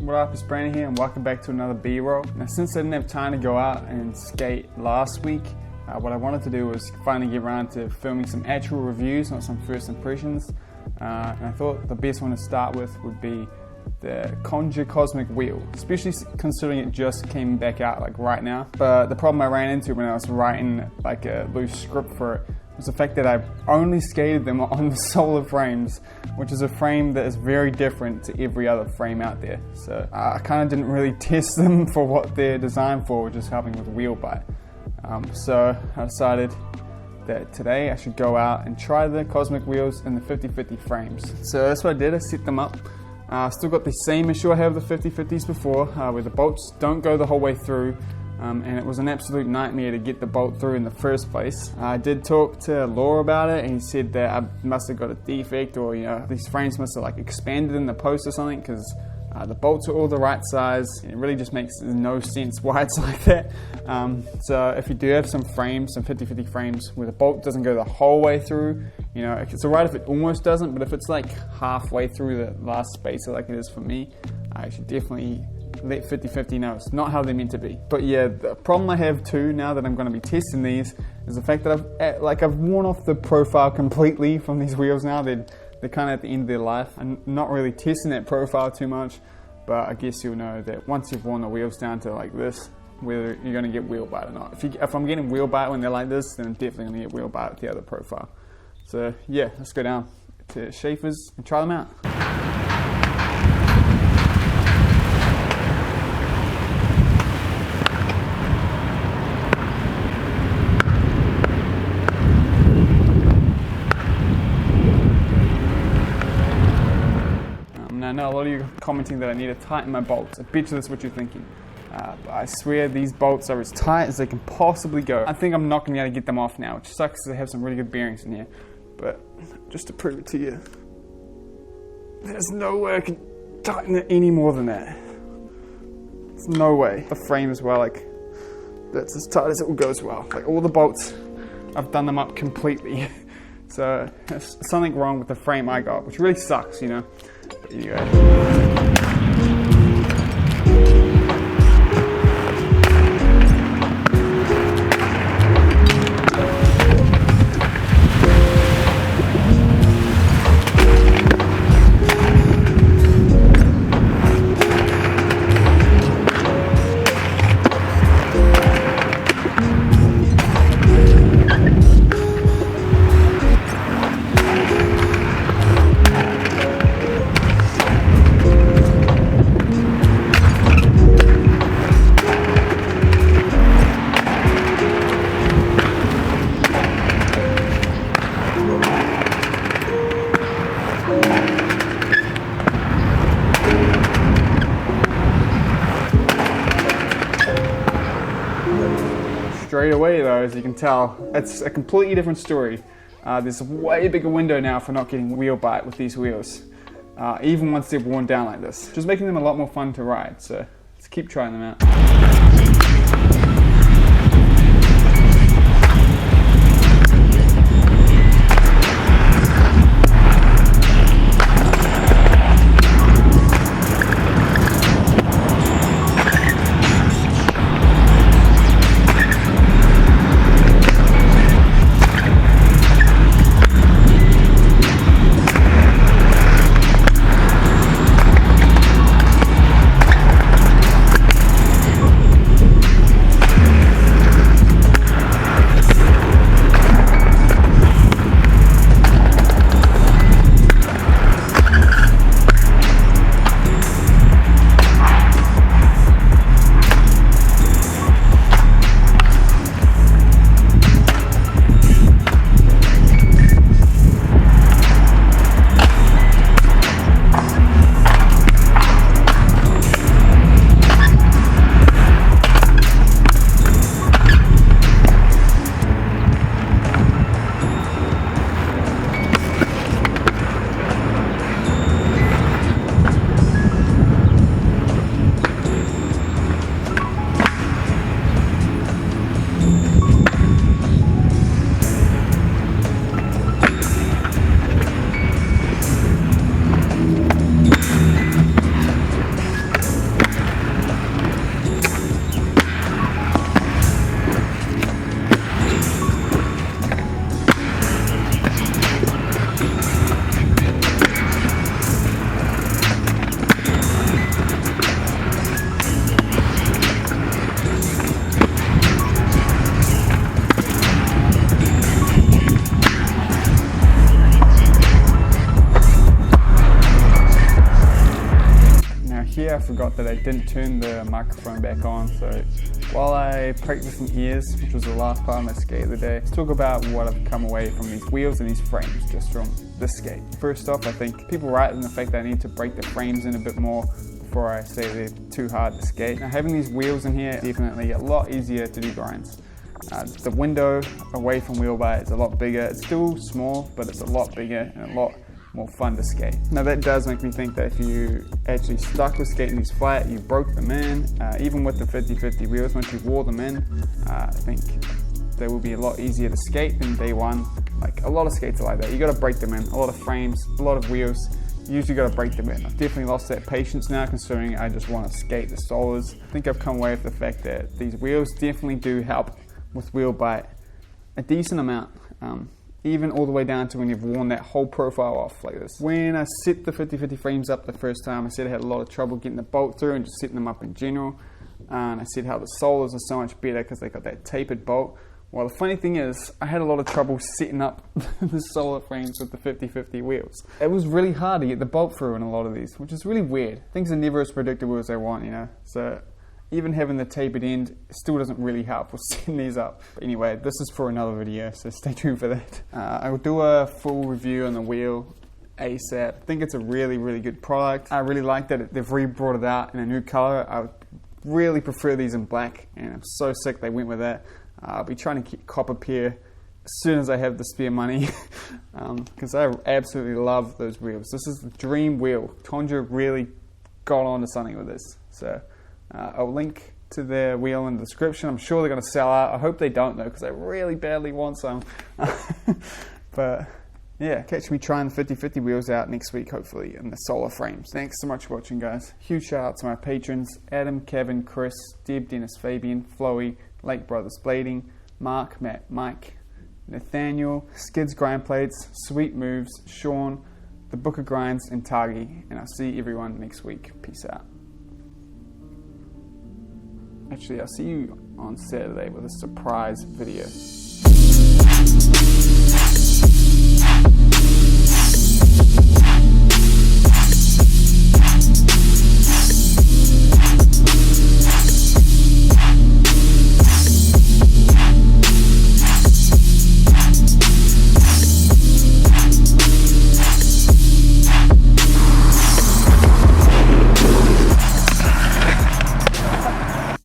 What up, it's Brandon here and welcome back to another B-roll. Now since I didn't have time to go out and skate last week, what I wanted to do was finally get around to filming some actual reviews, not some first impressions. And I thought the best one to start with would be the Konjure Kosmic wheel, especially considering it just came back out like right now. But the problem I ran into when I was writing like a loose script for it was the fact that I only skated them on the Sola frames, which is a frame that is very different to every other frame out there. So I kind of didn't really test them for what they're designed for, which is helping with wheel bite. So I decided that today I should go out and try the Cosmic wheels in the 50/50 frames. So that's what I did, I set them up. Still got the same issue I have with the 50/50s before, where the bolts don't go the whole way through. And it was an absolute nightmare to get the bolt through in the first place. I did talk to Law about it, and he said that I must have got a defect, or these frames must have like expanded in the post or something, because the bolts are all the right size. It really just makes no sense why it's like that. So if you do have some frames, some 50/50 frames, where the bolt doesn't go the whole way through, it's alright if it almost doesn't, but if it's like halfway through the last spacer like it is for me, I should definitely let 50/50 know it's not how they're meant to be. But yeah, the problem I have too now that I'm going to be testing these is the fact that I've worn off the profile completely from these wheels now. They're kind of at the end of their life. I'm not really testing that profile too much, but I guess you'll know that once you've worn the wheels down to like this, whether you're going to get wheel bite or not. If I'm getting wheel bite when they're like this, then I'm definitely going to get wheel bite with the other profile. So yeah, let's go down to Schaefer's and try them out. I know a lot of you are commenting that I need to tighten my bolts. I bet you that's what you're thinking. But I swear these bolts are as tight as they can possibly go. I think I'm not going to be able to get them off now, which sucks because they have some really good bearings in here. But just to prove it to you, there's no way I can tighten it any more than that. There's no way. The frame as well, like, that's as tight as it will go as well. Like all the bolts, I've done them up completely. So there's something wrong with the frame I got, which really sucks, But anyway. Straight away though, as you can tell, it's a completely different story. There's a way bigger window now for not getting wheel bite with these wheels, even once they're worn down like this. Just making them a lot more fun to ride, so let's keep trying them out. here, I forgot that I didn't turn the microphone back on, so while I practiced some ears, which was the last part of my skate of the day, let's talk about what I've come away from these wheels and these frames just from this skate. First off, I think people right in the fact that I need to break the frames in a bit more before I say they're too hard to skate. Now having these wheels in here is definitely a lot easier to do grinds. The window away from wheel bite is a lot bigger. It's still small, but it's a lot bigger and a lot more fun to skate. Now that does make me think that if you actually stuck with skating these flat, you broke them in, even with the 50/50 wheels, once you wore them in, I think they will be a lot easier to skate than day one. Like a lot of skates are like that. You got to break them in. A lot of frames, a lot of wheels. You usually got to break them in. I've definitely lost that patience now, considering I just want to skate the Solas. I think I've come away with the fact that these wheels definitely do help with wheel bite a decent amount. Even all the way down to when you've worn that whole profile off like this. When I set the 50/50 frames up the first time, I said I had a lot of trouble getting the bolt through and just setting them up in general. And I said how the Solas are so much better because they got that tapered bolt. Well, the funny thing is, I had a lot of trouble setting up the Sola frames with the 50/50 wheels. It was really hard to get the bolt through in a lot of these, which is really weird. Things are never as predictable as I want, you know. So even having the tapered end still doesn't really help with setting these up. But anyway, this is for another video, so stay tuned for that. I will do a full review on the wheel ASAP. I think it's a really, really good product. I really like that they've re-brought it out in a new color. I really prefer these in black, and I'm so sick they went with that. I'll be trying to get copper pair as soon as I have the spare money, because I absolutely love those wheels. This is the dream wheel. Konjure really got on to something with this. So I'll link to their wheel in the description. I'm sure they're going to sell out. I hope they don't though, because I really badly want some. But yeah, catch me trying the 50/50 wheels out next week, hopefully, in the Sola frames. Thanks so much for watching, guys. Huge shout out to my patrons: Adam, Kevin, Chris, Deb, Dennis, Fabian, Floey, Lake Brothers Blading, Mark, Matt, Mike, Nathaniel, Skids Grind Plates, Sweet Moves, Sean, The Book of Grinds, and Tagi. And I'll see everyone next week. Peace out. Actually, I'll see you on Saturday with a surprise video.